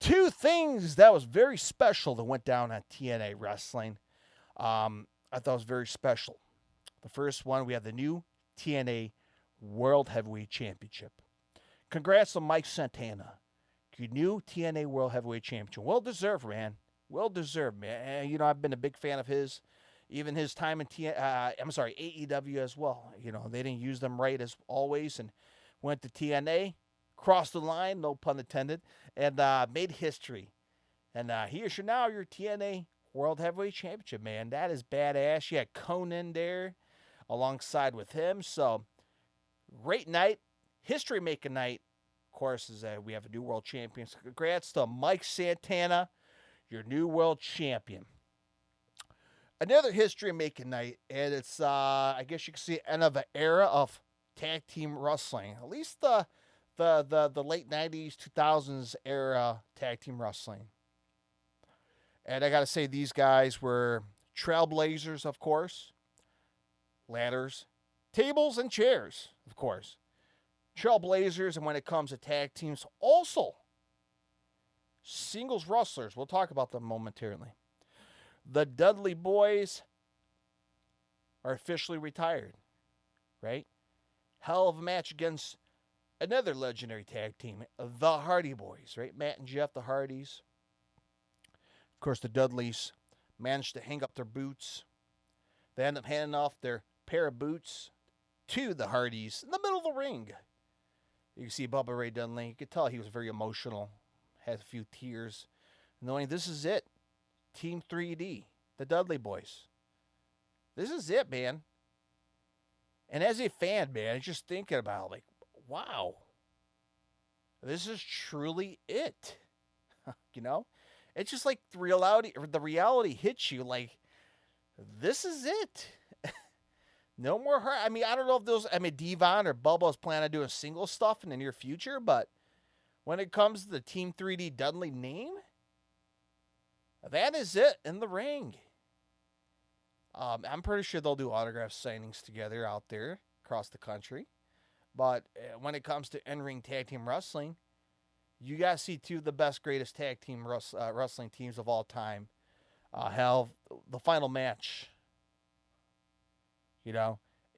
two things that was very special that went down on TNA Wrestling. I thought was very special. The first one, we have the new TNA World Heavyweight Championship. Congrats to Mike Santana, your new TNA World Heavyweight Champion. Well deserved, man. Well deserved, man. I've been a big fan of his, even his time in AEW as well. They didn't use them right as always, and went to TNA, crossed the line, no pun intended, and made history. And he is now your TNA World Heavyweight Championship, man. That is badass. You had Conan there alongside with him. So, great night. History-making night. Of course, is we have a new world champion. So congrats to Mike Santana, your new world champion. Another history-making night, and it's, I guess you can see, end of an era of tag team wrestling. At least the late 90s, 2000s era tag team wrestling. And I got to say, these guys were trailblazers, of course. Ladders, tables, and chairs, of course. Trailblazers, and when it comes to tag teams, also singles wrestlers. We'll talk about them momentarily. The Dudley Boyz are officially retired, right? Hell of a match against another legendary tag team, the Hardy Boys, right? Matt and Jeff, the Hardys. Of course, the Dudleys managed to hang up their boots. They end up handing off their pair of boots to the Hardys in the middle of the ring. You can see Bubba Ray Dudley. You could tell he was very emotional, had a few tears, knowing this is it. Team 3D, the Dudley Boys. This is it, man. And as a fan, man, I'm just thinking about, like, wow, this is truly it. It's just like the reality hits you like, this is it. No more hurt. I don't know if Devon or Bubba is planning on doing single stuff in the near future, but when it comes to the Team 3D Dudley name, that is it in the ring. I'm pretty sure they'll do autograph signings together out there across the country. But when it comes to in-ring tag team wrestling, you got to see two of the best, greatest tag team wrestling teams of all time have the final match.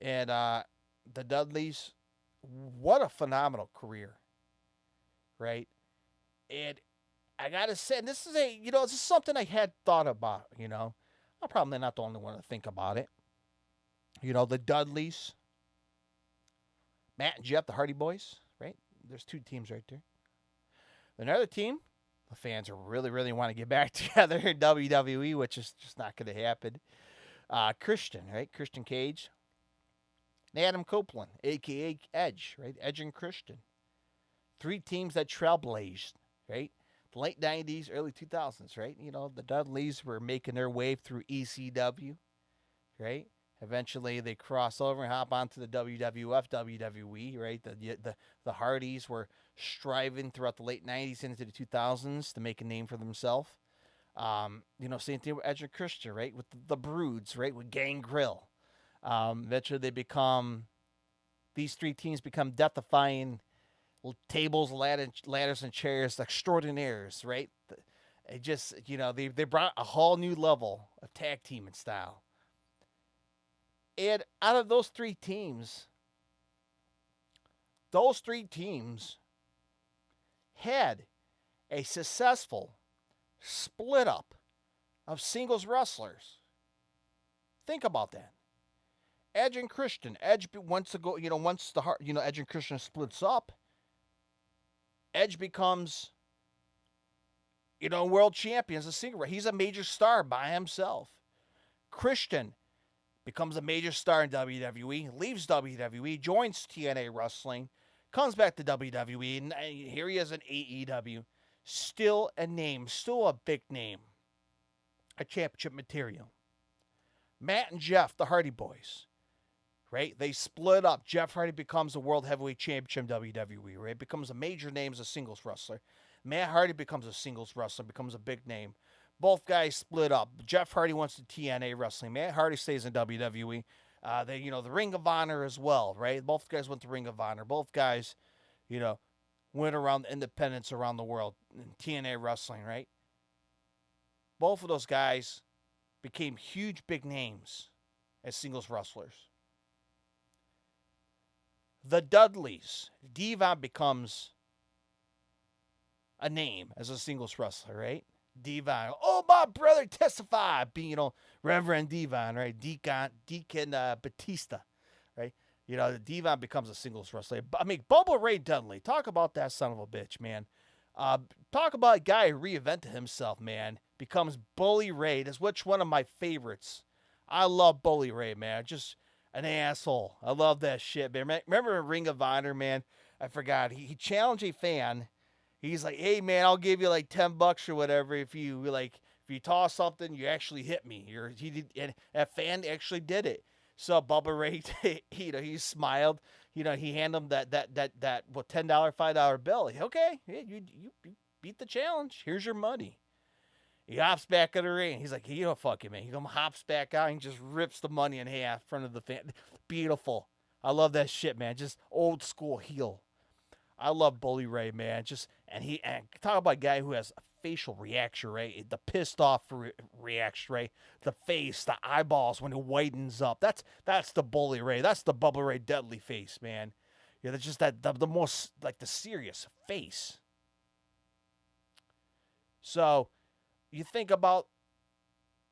And the Dudleys, what a phenomenal career, right? And I got to say, this is something I had thought about, I'm probably not the only one to think about it. The Dudleys, Matt and Jeff, the Hardy Boys, right? There's two teams right there. Another team, the fans are really want to get back together in WWE, which is just not going to happen. Christian, right? Christian Cage. And Adam Copeland, a.k.a. Edge, right? Edge and Christian. Three teams that trailblazed, right? The late 90s, early 2000s, right? The Dudleys were making their way through ECW, right? Eventually, they cross over and hop onto the WWF, WWE, right? The Hardys were striving throughout the late 90s into the 2000s to make a name for themselves. Same thing with Edge and Christian, right? With the Broods, right? With Gangrel. Eventually, these three teams become death-defying tables, ladders, and chairs extraordinaires, right? It just, they brought a whole new level of tag teaming style. And out of those three teams had a successful split up of singles wrestlers. Think about that. Edge and Christian. Edge wants to go, once Edge and Christian splits up, Edge becomes, world champion as a single. He's a major star by himself. Christian becomes a major star in WWE, leaves WWE, joins TNA Wrestling, comes back to WWE, and here he is in AEW. Still a name, still a big name. A championship material. Matt and Jeff, the Hardy Boys, right? They split up. Jeff Hardy becomes a World Heavyweight Champion in WWE, right? Becomes a major name as a singles wrestler. Matt Hardy becomes a singles wrestler, becomes a big name. Both guys split up. Jeff Hardy wants to TNA Wrestling. Matt Hardy stays in WWE. The Ring of Honor as well, right? Both guys went to Ring of Honor. Both guys, went around the independents around the world in TNA wrestling, right? Both of those guys became huge big names as singles wrestlers. The Dudleys, Devon becomes a name as a singles wrestler, right? Devon, oh, my brother, testify, being, Reverend Devon, right? Deacon Batista, right? Devon becomes a singles wrestler. I mean, Bubba Ray Dudley, talk about that son of a bitch, man. Talk about a guy who reinvented himself, man. Becomes Bully Ray. That's one of my favorites. I love Bully Ray, man. Just an asshole. I love that shit, man. Remember Ring of Honor, man? I forgot. He challenged a fan. He's like, hey, man, I'll give you like $10 or whatever if you toss something, you actually hit me. And that fan actually did it. So Bubba Ray, he smiled. He handed him that $10, $5 bill. Okay, you beat the challenge. Here's your money. He hops back in the ring. He's like, fuck it, man. He hops back out and just rips the money in half in front of the fan. Beautiful. I love that shit, man. Just old school heel. I love Bully Ray, man. And talk about a guy who has a facial reaction, right? The pissed off reaction, right? The face, the eyeballs when it whitens up. That's the Bully Ray. That's the Bubba Ray Dudley face, man. Yeah, that's just the most like the serious face. So you think about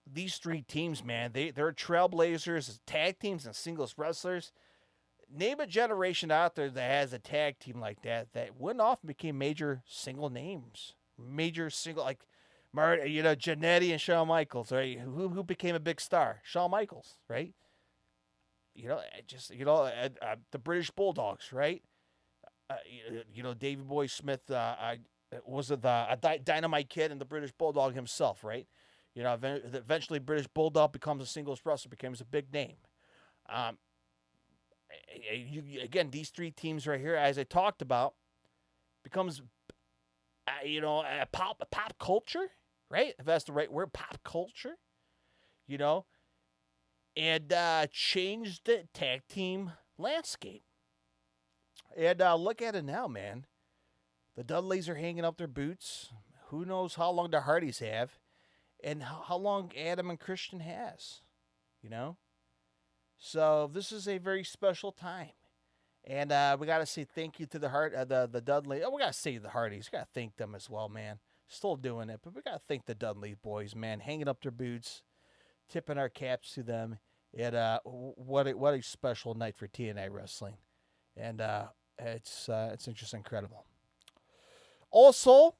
these three teams, man. They're trailblazers, tag teams, and singles wrestlers. Name a generation out there that has a tag team like that went off and became major single names. Major single, like, Jannetty and Shawn Michaels, right? Who became a big star? Shawn Michaels, right? The British Bulldogs, right? Davey Boy Smith, was it the Dynamite Kid and the British Bulldog himself, right? Eventually British Bulldog becomes a singles wrestler, becomes a big name. Again, these three teams right here, as I talked about, becomes, a pop culture, right? If that's the right word, pop culture, and changed the tag team landscape. And look at it now, man. The Dudleys are hanging up their boots. Who knows how long the Hardys have, and how long Adam and Christian has, So this is a very special time. And we got to say thank you to the Dudley. Oh, we got to say the Hardys. We got to thank them as well, man. Still doing it, but we got to thank the Dudley boys, man. Hanging up their boots, tipping our caps to them. And what a special night for TNA wrestling. And it's just incredible. Also,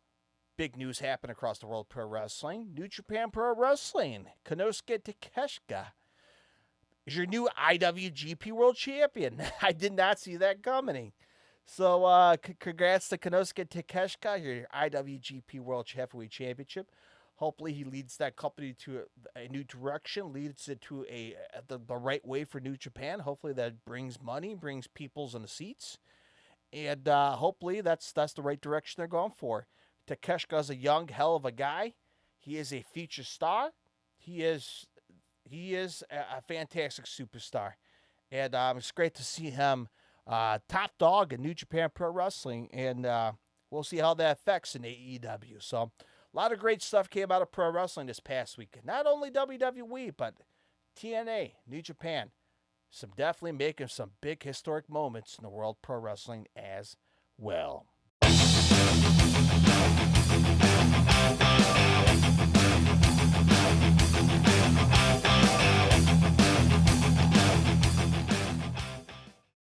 big news happened across the world pro wrestling. New Japan Pro Wrestling. Konosuke Takeshita is your new IWGP World Champion. I did not see that coming. So congrats to Konosuke Takeshita, your IWGP World Heavyweight Championship. Hopefully he leads that company to a new direction, leads it to the right way for New Japan. Hopefully that brings money, brings peoples in the seats. And hopefully that's the right direction they're going for. Takeshita is a young hell of a guy. He is a future star. He is a fantastic superstar. And it's great to see him top dog in New Japan Pro Wrestling. And we'll see how that affects in AEW. So a lot of great stuff came out of pro wrestling this past week. Not only WWE, but TNA, New Japan. Definitely making some big historic moments in the world pro wrestling as well.